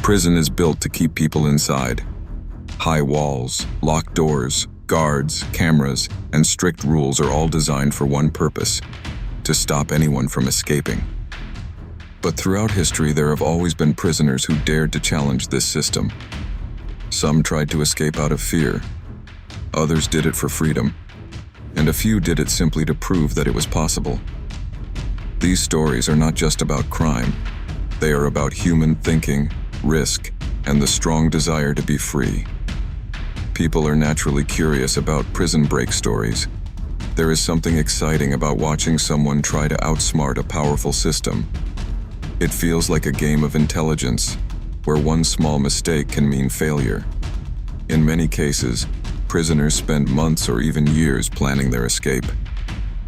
Prison is built to keep people inside. High walls, locked doors, guards, cameras, and strict rules are all designed for one purpose: to stop anyone from escaping. But throughout history, there have always been prisoners who dared to challenge this system. Some tried to escape out of fear. Others did it for freedom. And a few did it simply to prove that it was possible. These stories are not just about crime. They are about human thinking, risk, and the strong desire to be free. People are naturally curious about prison break stories. There is something exciting about watching someone try to outsmart a powerful system. It feels like a game of intelligence, where one small mistake can mean failure. In many cases, prisoners spend months or even years planning their escape.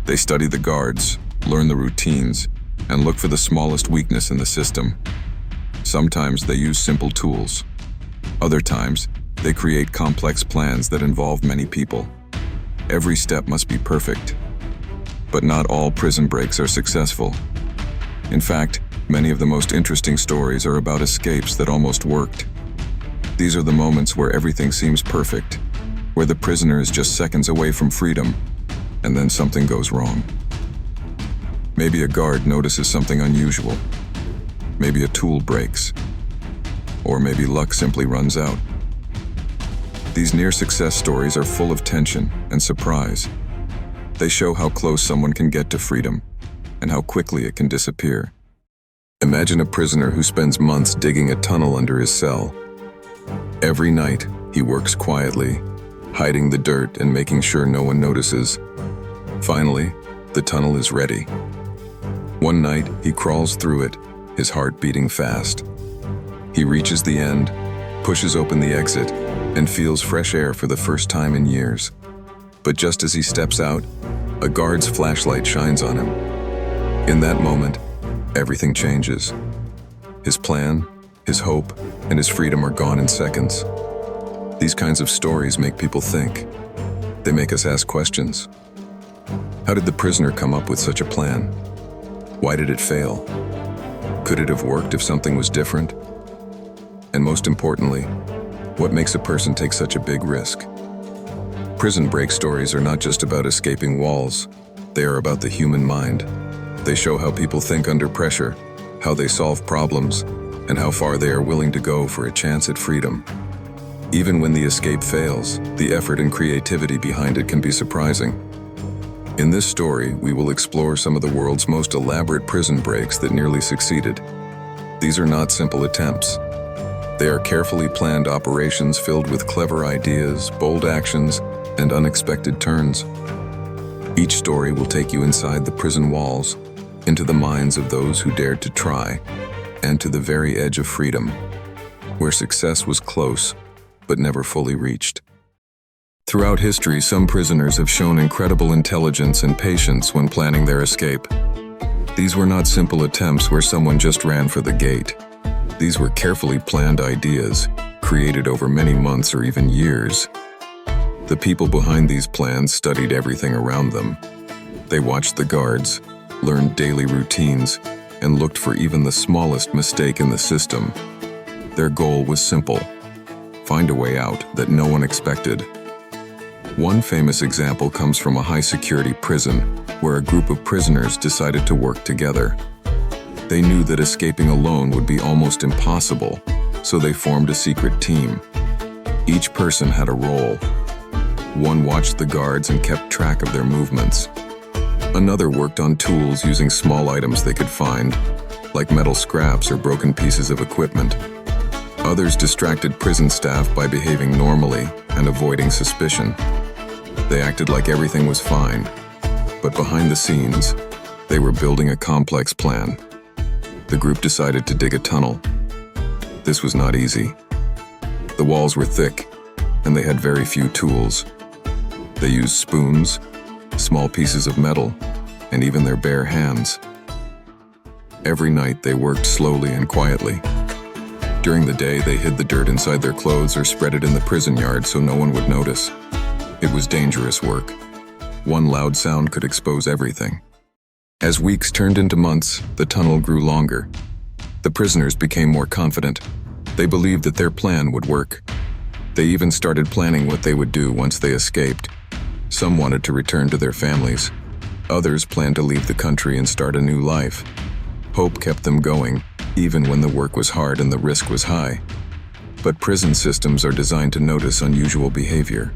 They study the guards, learn the routines, and look for the smallest weakness in the system. Sometimes they use simple tools. Other times, they create complex plans that involve many people. Every step must be perfect. But not all prison breaks are successful. In fact, many of the most interesting stories are about escapes that almost worked. These are the moments where everything seems perfect, where the prisoner is just seconds away from freedom, and then something goes wrong. Maybe a guard notices something unusual. Maybe a tool breaks. Or maybe luck simply runs out. These near-success stories are full of tension and surprise. They show how close someone can get to freedom, and how quickly it can disappear. Imagine a prisoner who spends months digging a tunnel under his cell. Every night, he works quietly, hiding the dirt and making sure no one notices. Finally, the tunnel is ready. One night, he crawls through it, his heart beating fast. He reaches the end, pushes open the exit, and feels fresh air for the first time in years. But just as he steps out, a guard's flashlight shines on him. In that moment, everything changes. His plan, his hope, and his freedom are gone in seconds. These kinds of stories make people think. They make us ask questions. How did the prisoner come up with such a plan? Why did it fail? Could it have worked if something was different? And most importantly, what makes a person take such a big risk? Prison break stories are not just about escaping walls. They are about the human mind. They show how people think under pressure, how they solve problems, and how far they are willing to go for a chance at freedom. Even when the escape fails, the effort and creativity behind it can be surprising. In this story, we will explore some of the world's most elaborate prison breaks that nearly succeeded. These are not simple attempts. They are carefully planned operations filled with clever ideas, bold actions, and unexpected turns. Each story will take you inside the prison walls, into the minds of those who dared to try, and to the very edge of freedom, where success was close, but never fully reached. Throughout history, some prisoners have shown incredible intelligence and patience when planning their escape. These were not simple attempts where someone just ran for the gate. These were carefully planned ideas, created over many months or even years. The people behind these plans studied everything around them. They watched the guards, learned daily routines, and looked for even the smallest mistake in the system. Their goal was simple: find a way out that no one expected. One famous example comes from a high-security prison, where a group of prisoners decided to work together. They knew that escaping alone would be almost impossible, so they formed a secret team. Each person had a role. One watched the guards and kept track of their movements. Another worked on tools using small items they could find, like metal scraps or broken pieces of equipment. Others distracted prison staff by behaving normally and avoiding suspicion. They acted like everything was fine, but behind the scenes, they were building a complex plan. The group decided to dig a tunnel. This was not easy. The walls were thick, and they had very few tools. They used spoons, small pieces of metal, and even their bare hands. Every night they worked slowly and quietly. During the day, they hid the dirt inside their clothes or spread it in the prison yard so no one would notice. It was dangerous work. One loud sound could expose everything. As weeks turned into months, the tunnel grew longer. The prisoners became more confident. They believed that their plan would work. They even started planning what they would do once they escaped. Some wanted to return to their families. Others planned to leave the country and start a new life. Hope kept them going, even when the work was hard and the risk was high. But prison systems are designed to notice unusual behavior.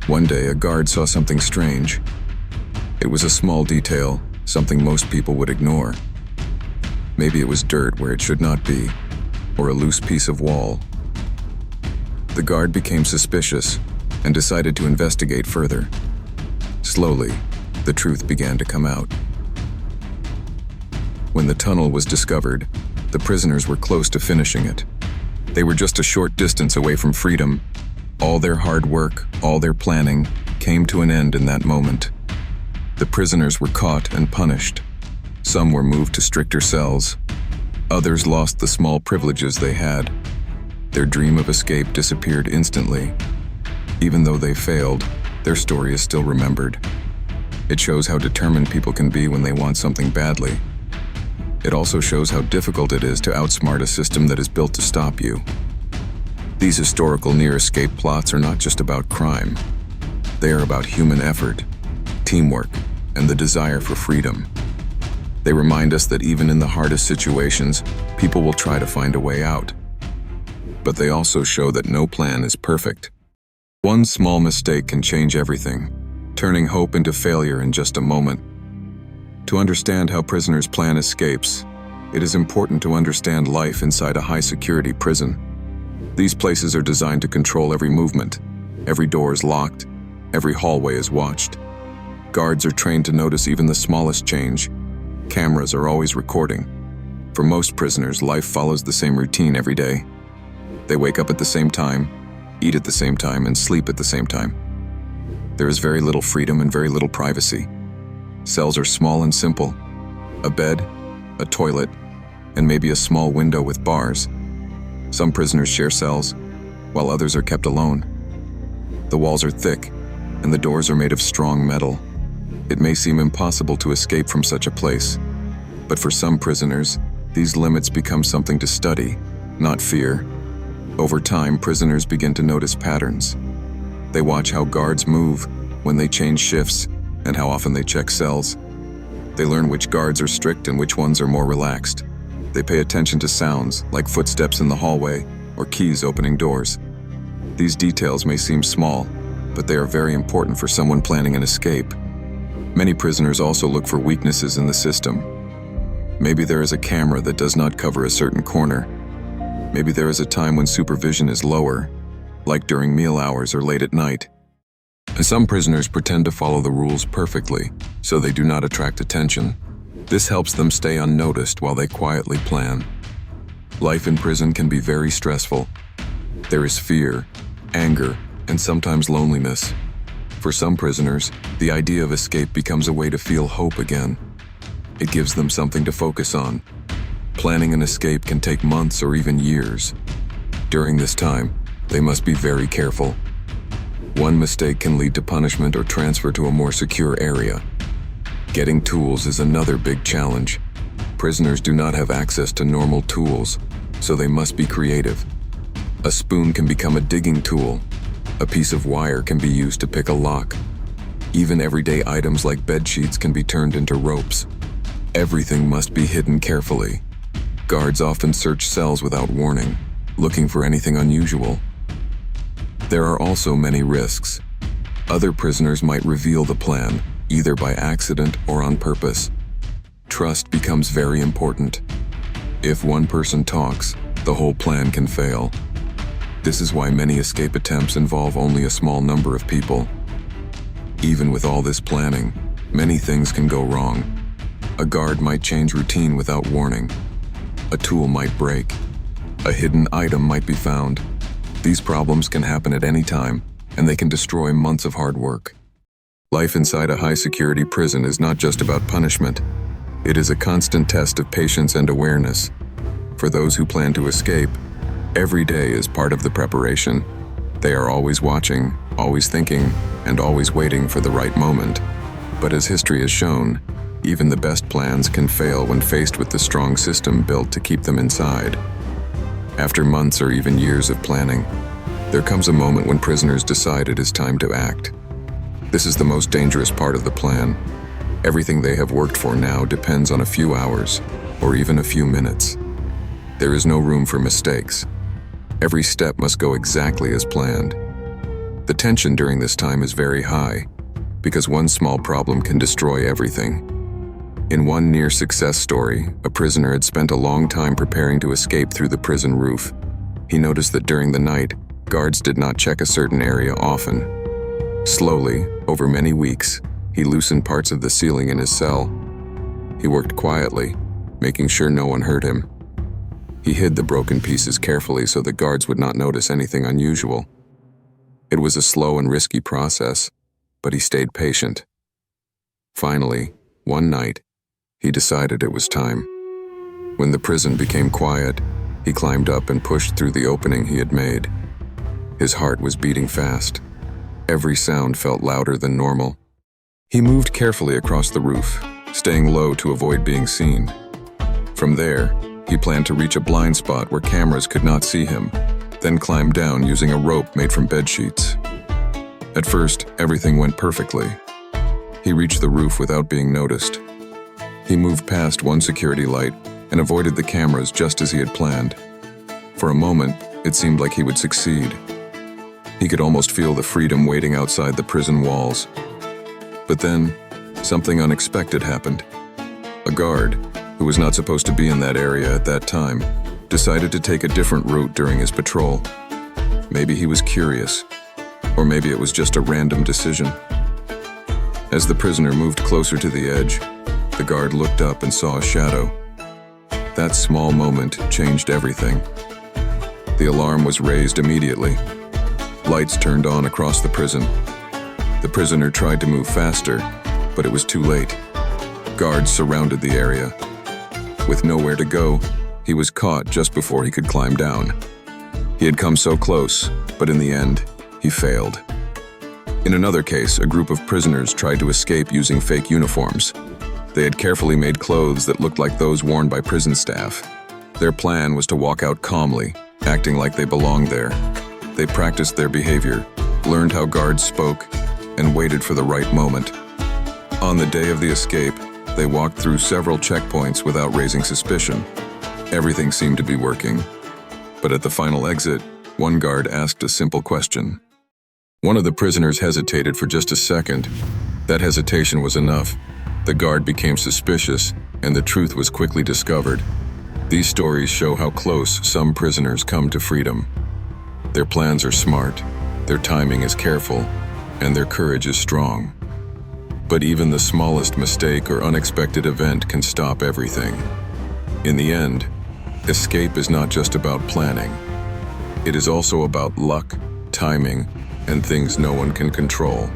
One day, a guard saw something strange. It was a small detail, something most people would ignore. Maybe it was dirt where it should not be, or a loose piece of wall. The guard became suspicious and decided to investigate further. Slowly, the truth began to come out. When the tunnel was discovered, the prisoners were close to finishing it. They were just a short distance away from freedom. All their hard work, all their planning, came to an end in that moment. The prisoners were caught and punished. Some were moved to stricter cells. Others lost the small privileges they had. Their dream of escape disappeared instantly. Even though they failed, their story is still remembered. It shows how determined people can be when they want something badly. It also shows how difficult it is to outsmart a system that is built to stop you. These historical near-escape plots are not just about crime. They are about human effort, teamwork, and the desire for freedom. They remind us that even in the hardest situations, people will try to find a way out. But they also show that no plan is perfect. One small mistake can change everything, turning hope into failure in just a moment. To understand how prisoners plan escapes, it is important to understand life inside a high-security prison. These places are designed to control every movement. Every door is locked. Every hallway is watched. Guards are trained to notice even the smallest change. Cameras are always recording. For most prisoners, life follows the same routine every day. They wake up at the same time, eat at the same time, and sleep at the same time. There is very little freedom and very little privacy. Cells are small and simple. A bed, a toilet, and maybe a small window with bars. Some prisoners share cells, while others are kept alone. The walls are thick, and the doors are made of strong metal. It may seem impossible to escape from such a place, but for some prisoners, these limits become something to study, not fear. Over time, prisoners begin to notice patterns. They watch how guards move, when they change shifts, and how often they check cells. They learn which guards are strict and which ones are more relaxed. They pay attention to sounds, like footsteps in the hallway or keys opening doors. These details may seem small, but they are very important for someone planning an escape. Many prisoners also look for weaknesses in the system. Maybe there is a camera that does not cover a certain corner. Maybe there is a time when supervision is lower, like during meal hours or late at night. Some prisoners pretend to follow the rules perfectly, so they do not attract attention. This helps them stay unnoticed while they quietly plan. Life in prison can be very stressful. There is fear, anger, and sometimes loneliness. For some prisoners, the idea of escape becomes a way to feel hope again. It gives them something to focus on. Planning an escape can take months or even years. During this time, they must be very careful. One mistake can lead to punishment or transfer to a more secure area. Getting tools is another big challenge. Prisoners do not have access to normal tools, so they must be creative. A spoon can become a digging tool. A piece of wire can be used to pick a lock. Even everyday items like bed sheets can be turned into ropes. Everything must be hidden carefully. Guards often search cells without warning, looking for anything unusual. There are also many risks. Other prisoners might reveal the plan, either by accident or on purpose. Trust becomes very important. If one person talks, the whole plan can fail. This is why many escape attempts involve only a small number of people. Even with all this planning, many things can go wrong. A guard might change routine without warning. A tool might break. A hidden item might be found. These problems can happen at any time, and they can destroy months of hard work. Life inside a high-security prison is not just about punishment. It is a constant test of patience and awareness. For those who plan to escape, every day is part of the preparation. They are always watching, always thinking, and always waiting for the right moment. But as history has shown, even the best plans can fail when faced with the strong system built to keep them inside. After months or even years of planning, there comes a moment when prisoners decide it is time to act. This is the most dangerous part of the plan. Everything they have worked for now depends on a few hours, or even a few minutes. There is no room for mistakes. Every step must go exactly as planned. The tension during this time is very high, because one small problem can destroy everything. In one near-success story, a prisoner had spent a long time preparing to escape through the prison roof. He noticed that during the night, guards did not check a certain area often. Slowly, over many weeks, he loosened parts of the ceiling in his cell. He worked quietly, making sure no one heard him. He hid the broken pieces carefully so the guards would not notice anything unusual. It was a slow and risky process, but he stayed patient. Finally, one night, he decided it was time. When the prison became quiet, he climbed up and pushed through the opening he had made. His heart was beating fast. Every sound felt louder than normal. He moved carefully across the roof, staying low to avoid being seen. From there, he planned to reach a blind spot where cameras could not see him, then climb down using a rope made from bed sheets. At first, everything went perfectly. He reached the roof without being noticed. He moved past one security light and avoided the cameras just as he had planned. For a moment, it seemed like he would succeed. He could almost feel the freedom waiting outside the prison walls. But then, something unexpected happened. A guard, who was not supposed to be in that area at that time, decided to take a different route during his patrol. Maybe he was curious, or maybe it was just a random decision. As the prisoner moved closer to the edge, the guard looked up and saw a shadow. That small moment changed everything. The alarm was raised immediately. Lights turned on across the prison. The prisoner tried to move faster, but it was too late. Guards surrounded the area. With nowhere to go, he was caught just before he could climb down. He had come so close, but in the end, he failed. In another case, a group of prisoners tried to escape using fake uniforms. They had carefully made clothes that looked like those worn by prison staff. Their plan was to walk out calmly, acting like they belonged there. They practiced their behavior, learned how guards spoke, and waited for the right moment. On the day of the escape, they walked through several checkpoints without raising suspicion. Everything seemed to be working. But at the final exit, one guard asked a simple question. One of the prisoners hesitated for just a second. That hesitation was enough. The guard became suspicious, and the truth was quickly discovered. These stories show how close some prisoners come to freedom. Their plans are smart, their timing is careful, and their courage is strong. But even the smallest mistake or unexpected event can stop everything. In the end, escape is not just about planning. It is also about luck, timing, and things no one can control.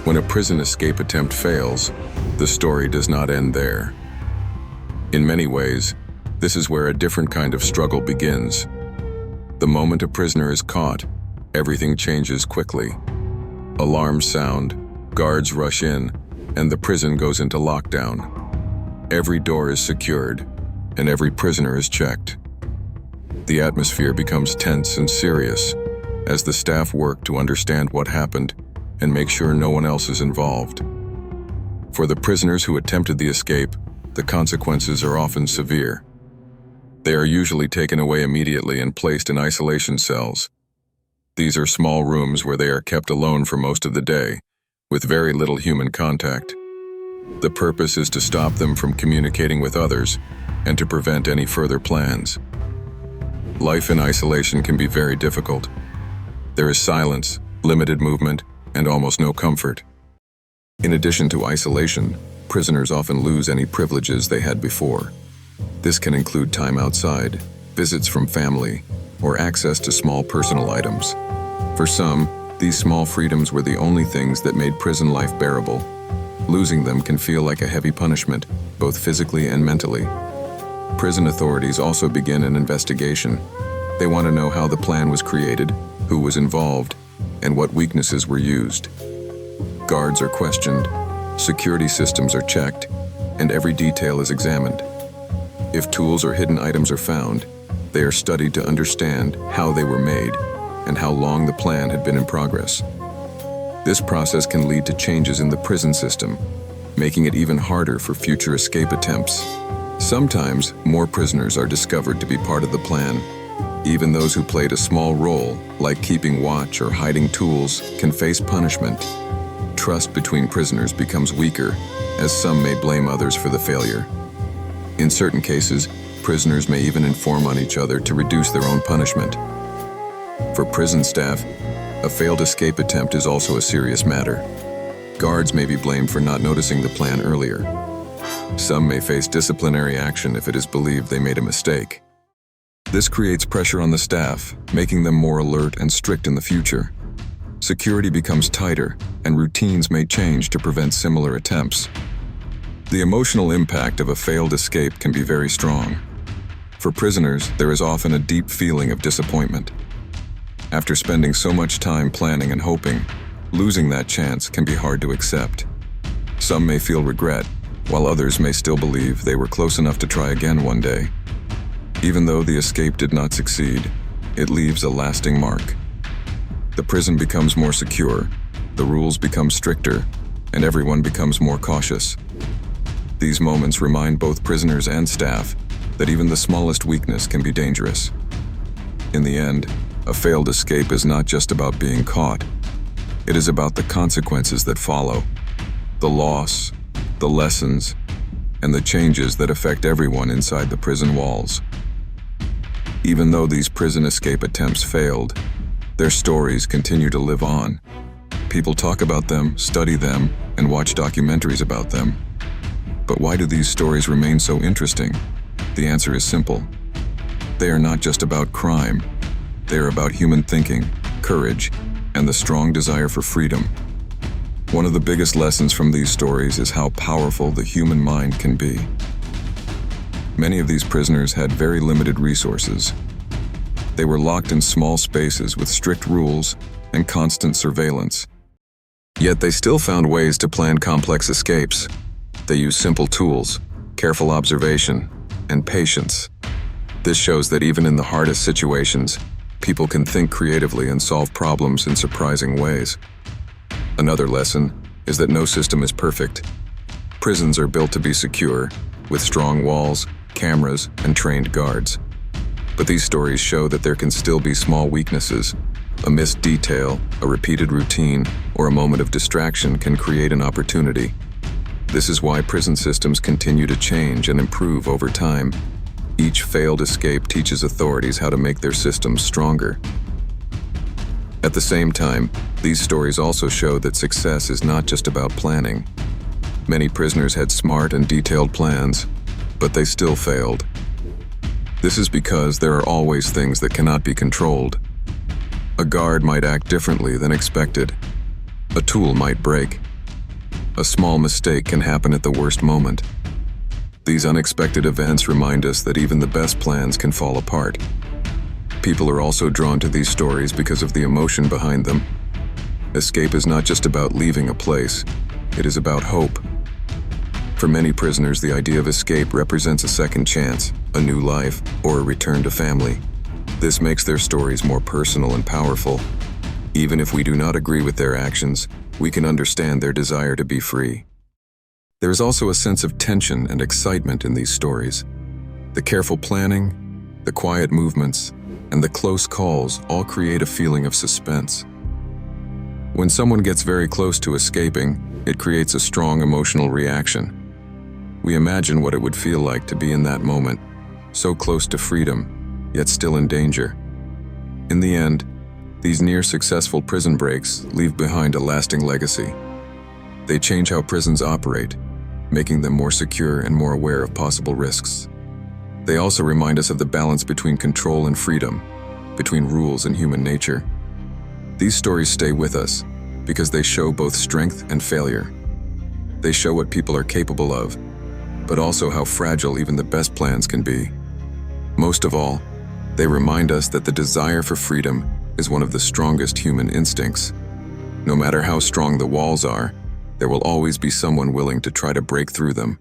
When a prison escape attempt fails, the story does not end there. In many ways, this is where a different kind of struggle begins. The moment a prisoner is caught, everything changes quickly. Alarms sound, guards rush in, and the prison goes into lockdown. Every door is secured, and every prisoner is checked. The atmosphere becomes tense and serious as the staff work to understand what happened and make sure no one else is involved. For the prisoners who attempted the escape, the consequences are often severe. They are usually taken away immediately and placed in isolation cells. These are small rooms where they are kept alone for most of the day, with very little human contact. The purpose is to stop them from communicating with others and to prevent any further plans. Life in isolation can be very difficult. There is silence, limited movement, and almost no comfort. In addition to isolation, prisoners often lose any privileges they had before. This can include time outside, visits from family, or access to small personal items. For some, these small freedoms were the only things that made prison life bearable. Losing them can feel like a heavy punishment, both physically and mentally. Prison authorities also begin an investigation. They want to know how the plan was created, who was involved, and what weaknesses were used. Guards are questioned, security systems are checked, and every detail is examined. If tools or hidden items are found, They are studied to understand how they were made and how long the plan had been in progress. This process can lead to changes in the prison system, making it even harder for future escape attempts. Sometimes, more prisoners are discovered to be part of the plan. Even those who played a small role, like keeping watch or hiding tools, can face punishment. Trust between prisoners becomes weaker, as some may blame others for the failure. In certain cases, prisoners may even inform on each other to reduce their own punishment. For prison staff, a failed escape attempt is also a serious matter. Guards may be blamed for not noticing the plan earlier. Some may face disciplinary action if it is believed they made a mistake. This creates pressure on the staff, making them more alert and strict in the future. Security becomes tighter, and routines may change to prevent similar attempts. The emotional impact of a failed escape can be very strong. For prisoners, there is often a deep feeling of disappointment. After spending so much time planning and hoping, losing that chance can be hard to accept. Some may feel regret, while others may still believe they were close enough to try again one day. Even though the escape did not succeed, it leaves a lasting mark. The prison becomes more secure, the rules become stricter, and everyone becomes more cautious. These moments remind both prisoners and staff that even the smallest weakness can be dangerous. In the end, a failed escape is not just about being caught. It is about the consequences that follow, the loss, the lessons, and the changes that affect everyone inside the prison walls. Even though these prison escape attempts failed, their stories continue to live on. People talk about them, study them, and watch documentaries about them. But why do these stories remain so interesting? The answer is simple. They are not just about crime. They are about human thinking, courage, and the strong desire for freedom. One of the biggest lessons from these stories is how powerful the human mind can be. Many of these prisoners had very limited resources. They were locked in small spaces with strict rules and constant surveillance. Yet they still found ways to plan complex escapes. They used simple tools, careful observation, and patience. This shows that even in the hardest situations, people can think creatively and solve problems in surprising ways. Another lesson is that no system is perfect. Prisons are built to be secure, with strong walls, cameras, and trained guards. But these stories show that there can still be small weaknesses. A missed detail, a repeated routine, or a moment of distraction can create an opportunity. This is why prison systems continue to change and improve over time. Each failed escape teaches authorities how to make their systems stronger. At the same time, these stories also show that success is not just about planning. Many prisoners had smart and detailed plans, but they still failed. This is because there are always things that cannot be controlled. A guard might act differently than expected. A tool might break. A small mistake can happen at the worst moment. These unexpected events remind us that even the best plans can fall apart. People are also drawn to these stories because of the emotion behind them. Escape is not just about leaving a place, it is about hope. For many prisoners, the idea of escape represents a second chance, a new life, or a return to family. This makes their stories more personal and powerful. Even if we do not agree with their actions, we can understand their desire to be free. There is also a sense of tension and excitement in these stories. The careful planning, the quiet movements, and the close calls all create a feeling of suspense. When someone gets very close to escaping, it creates a strong emotional reaction. We imagine what it would feel like to be in that moment, so close to freedom, yet still in danger. In the end, these near-successful prison breaks leave behind a lasting legacy. They change how prisons operate, making them more secure and more aware of possible risks. They also remind us of the balance between control and freedom, between rules and human nature. These stories stay with us because they show both strength and failure. They show what people are capable of, but also how fragile even the best plans can be. Most of all, they remind us that the desire for freedom is one of the strongest human instincts. No matter how strong the walls are, there will always be someone willing to try to break through them.